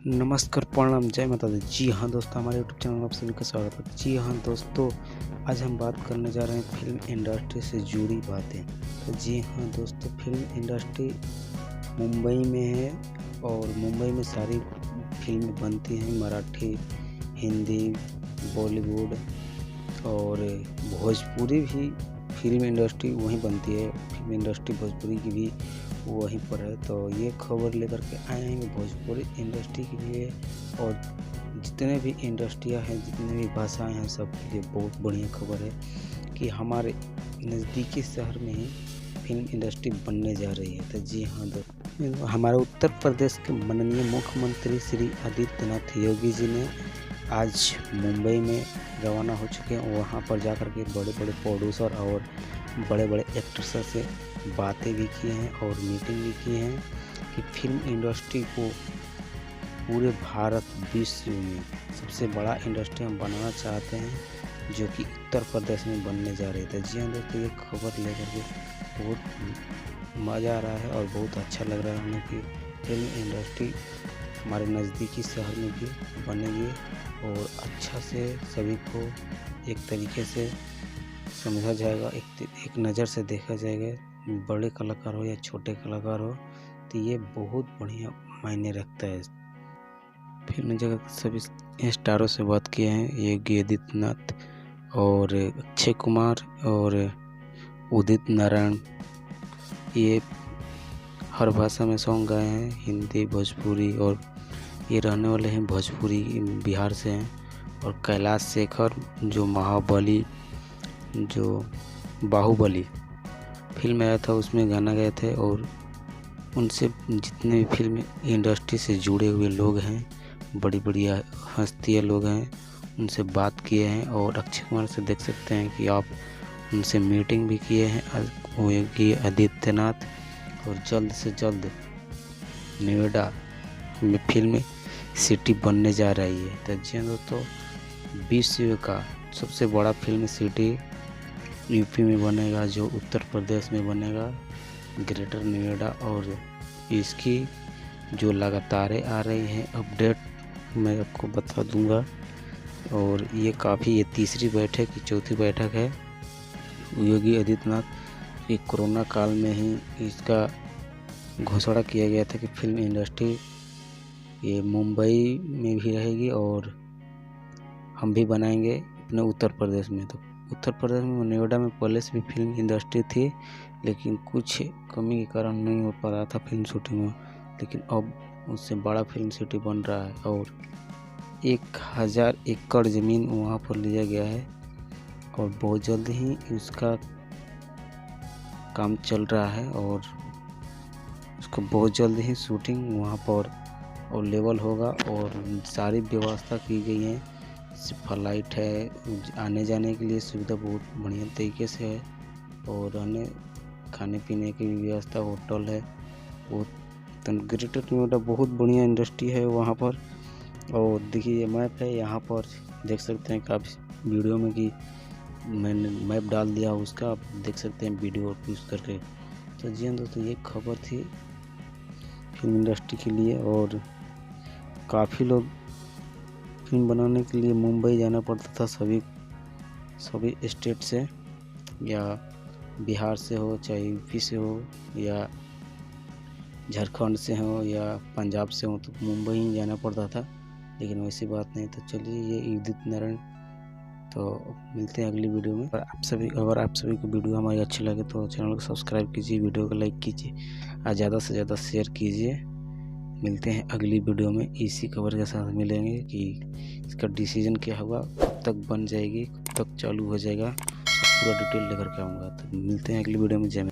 नमस्कार, प्रणाम, जय माता दी। जी हाँ दोस्तों, हमारे यूट्यूब चैनल में आप सभी का स्वागत है। जी हाँ दोस्तों, आज हम बात करने जा रहे हैं फिल्म इंडस्ट्री से जुड़ी बातें। तो जी हाँ दोस्तों, फिल्म इंडस्ट्री मुंबई में है और मुंबई में सारी फिल्में बनती हैं, मराठी, हिंदी, बॉलीवुड और भोजपुरी भी फिल्म इंडस्ट्री वहीं बनती है। फिल्म इंडस्ट्री भोजपुरी की भी वहीं पर है। तो ये खबर लेकर के आए हैं भोजपुरी इंडस्ट्री के लिए और जितने भी इंडस्ट्रियाँ हैं, जितने भी भाषाएं हैं, सबके लिए बहुत बढ़िया खबर है कि हमारे नज़दीकी शहर में ही फिल्म इंडस्ट्री बनने जा रही है। तो जी हाँ दोस्तों, हमारे उत्तर प्रदेश के माननीय मुख्यमंत्री श्री आदित्यनाथ योगी जी ने आज मुंबई में रवाना हो चुके हैं। वहाँ पर जाकर के बड़े बड़े प्रोड्यूसर और बड़े बड़े एक्टर्स से बातें भी की हैं और मीटिंग भी की हैं कि फिल्म इंडस्ट्री को पूरे भारत विश्व में सबसे बड़ा इंडस्ट्री हम बनाना चाहते हैं, जो कि उत्तर प्रदेश में बनने जा रही है। जी हाँ दोस्तों, ये खबर लेकर के बहुत मज़ा आ रहा है और बहुत अच्छा लग रहा है हमें कि फिल्म इंडस्ट्री हमारे नज़दीकी शहर में भी बनेगी और अच्छा से सभी को एक तरीके से समझा जाएगा, एक नज़र से देखा जाएगा, बड़े कलाकार हो या छोटे कलाकार हो। तो ये बहुत बढ़िया मायने रखता है। फिल्म जगत के सभी स्टारों से बात किए हैं, योगी आदित्यनाथ और अक्षय कुमार और उदित नारायण। ये हर भाषा में सॉन्ग गाए हैं, हिंदी, भोजपुरी, और ये रहने वाले हैं भोजपुरी, बिहार से हैं। और कैलाश खेर जो महाबली, जो बाहुबली फिल्म आया था उसमें गाना गए थे, और उनसे जितने भी फिल्म इंडस्ट्री से जुड़े हुए लोग हैं, बड़ी बड़ी हस्तियाँ लोग हैं, उनसे बात किए हैं। और अक्षय कुमार से देख सकते हैं कि आप उनसे मीटिंग भी किए हैं योगी आदित्यनाथ, और जल्द से जल्द नोएडा में फिल्म सिटी बनने जा रही है। तो जी दोस्तों, विश्व का सबसे बड़ा फिल्म सिटी यूपी में बनेगा, जो उत्तर प्रदेश में बनेगा, ग्रेटर नोएडा। और इसकी जो लगातार आ रही हैं अपडेट मैं आपको बता दूंगा। और ये तीसरी बैठक की चौथी बैठक है योगी आदित्यनाथ की। कोरोना काल में ही इसका घोषणा किया गया था कि फिल्म इंडस्ट्री ये मुंबई में भी रहेगी और हम भी बनाएंगे अपने उत्तर प्रदेश में। तो उत्तर प्रदेश में नोएडा में पहले से भी फिल्म इंडस्ट्री थी, लेकिन कुछ कमी के कारण नहीं हो पा रहा था फिल्म शूटिंग में। लेकिन अब उससे बड़ा फिल्म सिटी बन रहा है और 1000 एकड़ ज़मीन वहाँ पर लिया गया है और बहुत जल्द ही उसका काम चल रहा है और उसको बहुत जल्द ही शूटिंग वहाँ पर अवेलेबल होगा। और सारी व्यवस्था की गई है, फ्लाइट है, आने जाने के लिए सुविधा बहुत बढ़िया तरीके से है, और रहने खाने पीने की भी व्यवस्था, होटल है। बहुत ग्रेटर नोएडा बहुत बढ़िया इंडस्ट्री है वहाँ पर। और देखिए ये मैप है, यहाँ पर देख सकते हैं कि आप वीडियो में कि मैंने मैप डाल दिया उसका, आप देख सकते हैं वीडियो यूज़ करके। तो जी हाँ दोस्तों, ये खबर थी फिल्म इंडस्ट्री के लिए। और काफ़ी लोग फिल्म बनाने के लिए मुंबई जाना पड़ता था, सभी स्टेट से, या बिहार से हो, चाहे यूपी से हो, या झारखंड से हो, या पंजाब से हो, तो मुंबई ही जाना पड़ता था। लेकिन वैसी बात नहीं। तो चलिए, ये उदित नारायण। तो मिलते हैं अगली वीडियो में। अगर आप सभी को वीडियो हमारी अच्छी लगे तो चैनल को सब्सक्राइब कीजिए, वीडियो को लाइक कीजिए और ज़्यादा से ज़्यादा शेयर कीजिए। मिलते हैं अगली वीडियो में, इसी खबर के साथ मिलेंगे कि इसका डिसीजन क्या होगा, कब तक बन जाएगी, कब तक चालू हो जाएगा, पूरा डिटेल लेकर के आऊँगा। तो मिलते हैं अगली वीडियो में। जय